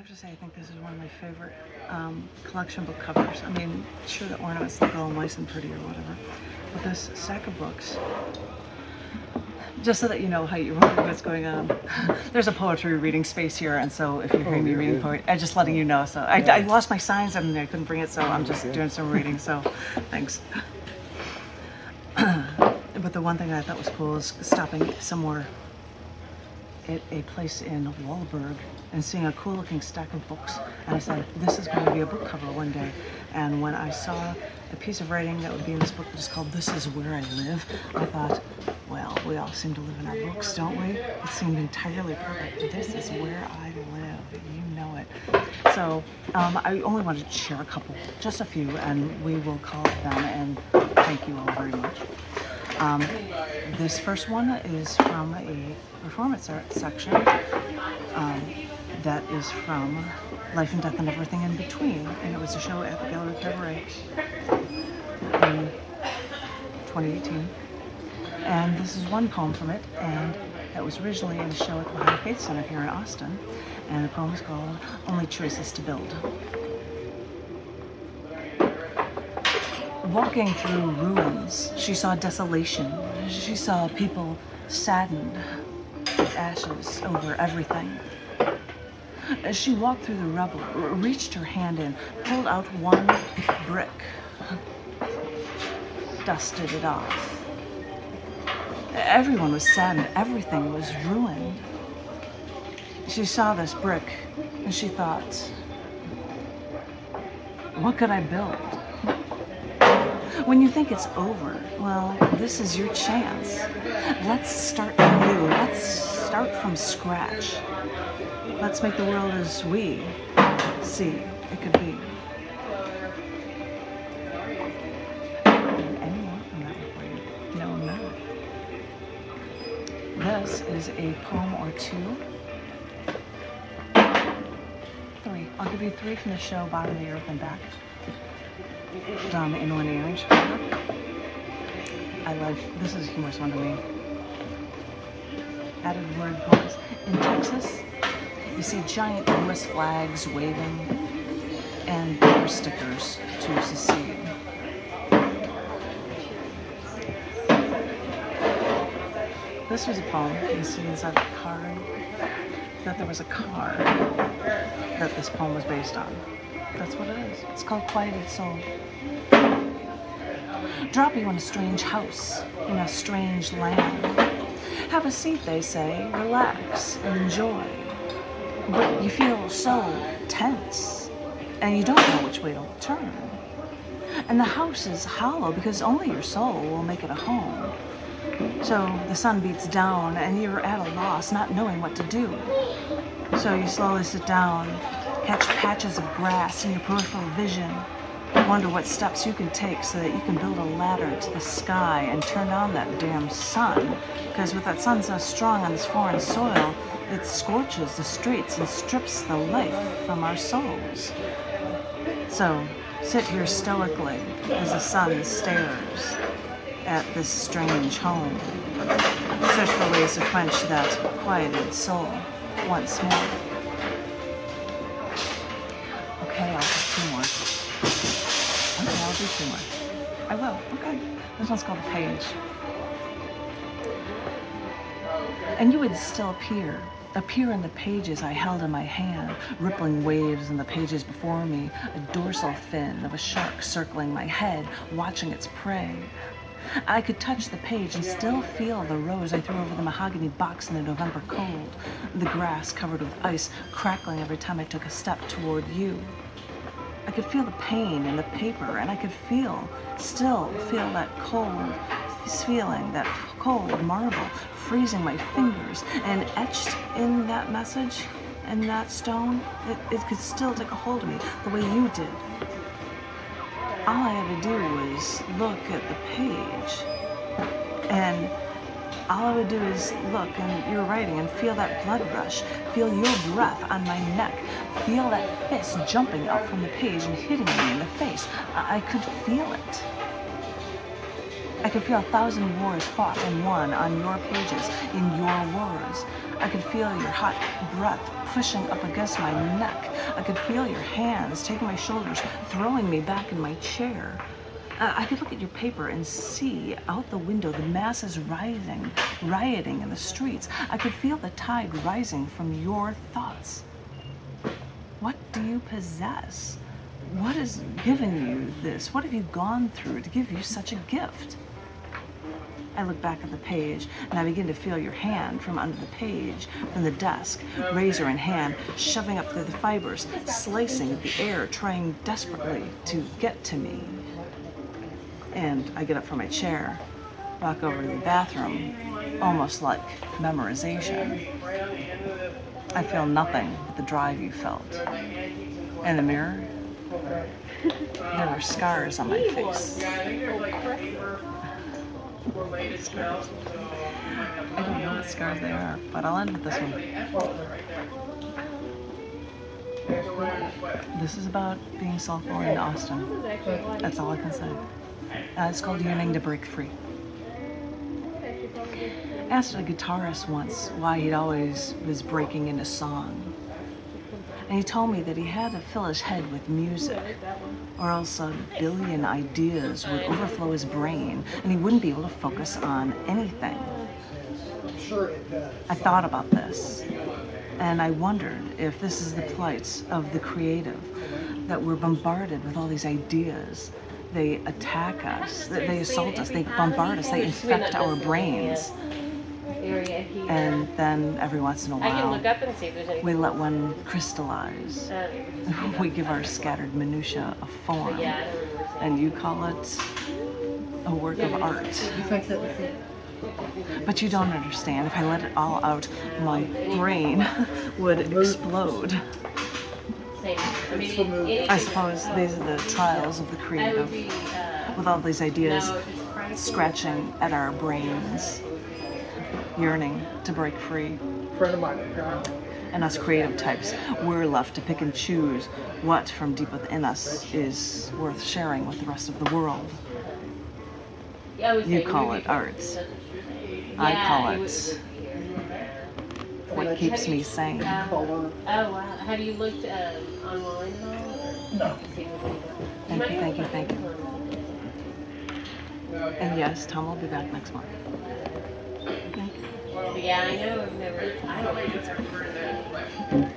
have to say, I think this is one of my favorite collection book covers. I mean, sure, the ornaments look all nice and pretty or whatever, but this stack of books, just so that you know how you remember what's going on. There's a poetry reading space here, and so if you're hearing me reading poetry, I'm just letting you know. So I lost my signs, I mean, I couldn't bring it, so I'm just doing some reading, so thanks. But the one thing I thought was cool is stopping somewhere at a place in Wahlberg and seeing a cool looking stack of books, and I said, this is going to be a book cover one day. And when I saw a piece of writing that would be in this book just called "This is Where I Live," I thought, well, we all seem to live in our books, don't we? It seemed entirely perfect. This is where I live, you know it. So I only wanted to share a couple, just a few, and we will call it them, and thank you all very much. This first one is from a performance art section that is from Life and Death and Everything in Between, and it was a show at the Gallery Cabaret in 2018. And this is one poem from it, and that was originally in a show at the Baha'i Faith Center here in Austin, and the poem is called "Only Choices to Build." Walking through ruins, she saw desolation. She saw people saddened with ashes over everything. As she walked through the rubble, reached her hand in, pulled out one brick, dusted it off. Everyone was saddened. Everything was ruined. She saw this brick and she thought, what could I build? When you think it's over, well, this is your chance. Let's start anew. Let's start from scratch. Let's make the world as we see it could be. Any more from that before you? No, no. This is a poem or two. Three. I'll give you three from the show, Bottom of the Earth and Back. Done in Yearning, Chicago. I like, this is a humorous one to me. Added word poems. In Texas, you see giant U.S. flags waving and bumper stickers to secede. This was a poem you can see inside the card, that there was a car that this poem was based on. That's what it is. It's called Quieted Soul. Drop you in a strange house, in a strange land. Have a seat, they say, relax, enjoy. But you feel so tense, and you don't know which way to turn. And the house is hollow because only your soul will make it a home. So the sun beats down, and you're at a loss, not knowing what to do. So you slowly sit down, catch patches of grass in your peripheral vision, wonder what steps you can take so that you can build a ladder to the sky and turn on that damn sun. Because with that sun so strong on this foreign soil, it scorches the streets and strips the life from our souls. So sit here stoically as the sun stares at this strange home. Search for ways to quench that quieted soul once more. Okay, I'll do two more. Okay, I'll do two more. I will, okay. This one's called A Page. And you would still appear in the pages I held in my hand, rippling waves in the pages before me, a dorsal fin of a shark circling my head, watching its prey. I could touch the page and still feel the rose I threw over the mahogany box in the November cold, the grass covered with ice crackling every time I took a step toward you. I could feel the pain in the paper, and I could still feel that cold feeling, that cold marble freezing my fingers, and etched in that message, in that stone, it could still take a hold of me the way you did. All I had to do was look at the page, and all I would do is look and your writing and feel that blood rush, feel your breath on my neck, feel that fist jumping up from the page and hitting me in the face. I could feel it. I could feel 1,000 wars fought and won on your pages, in your words. I could feel your hot breath pushing up against my neck. I could feel your hands taking my shoulders, throwing me back in my chair. I could look at your paper and see out the window the masses rising, rioting in the streets. I could feel the tide rising from your thoughts. What do you possess? What has given you this? What have you gone through to give you such a gift? I look back at the page and I begin to feel your hand from under the page, from the desk, razor in hand, shoving up through the fibers, slicing the air, trying desperately to get to me. And I get up from my chair, walk over to the bathroom, almost like memorization. I feel nothing but the drive you felt. In the mirror, there were scars on my face. Scars. I don't know what scars they are, but I'll end with this one. This is about being sophomore in Austin. That's all I can say. It's called Yearning to Break Free. I asked a guitarist once why he'd always was breaking into song. And he told me that he had to fill his head with music, or else a billion ideas would overflow his brain and he wouldn't be able to focus on anything. I thought about this, and I wondered if this is the plight of the creative, that we're bombarded with all these ideas. They attack us, they assault us, they bombard us, they infect our brains. And then every once in a while, we let one crystallize. We give our scattered minutiae a form, and you call it a work of art. But you don't understand. If I let it all out, my brain would explode. I suppose these are the trials of the creative, with all these ideas scratching at our brains, yearning to break free. And us creative types, we're left to pick and choose what from deep within us is worth sharing with the rest of the world. You call it art. I call it what keeps me sane. Oh, wow. Have you looked online at all? No. Thank you, thank you. And yes, Tom will be back next month. Thank you. Yeah, I know. I've never.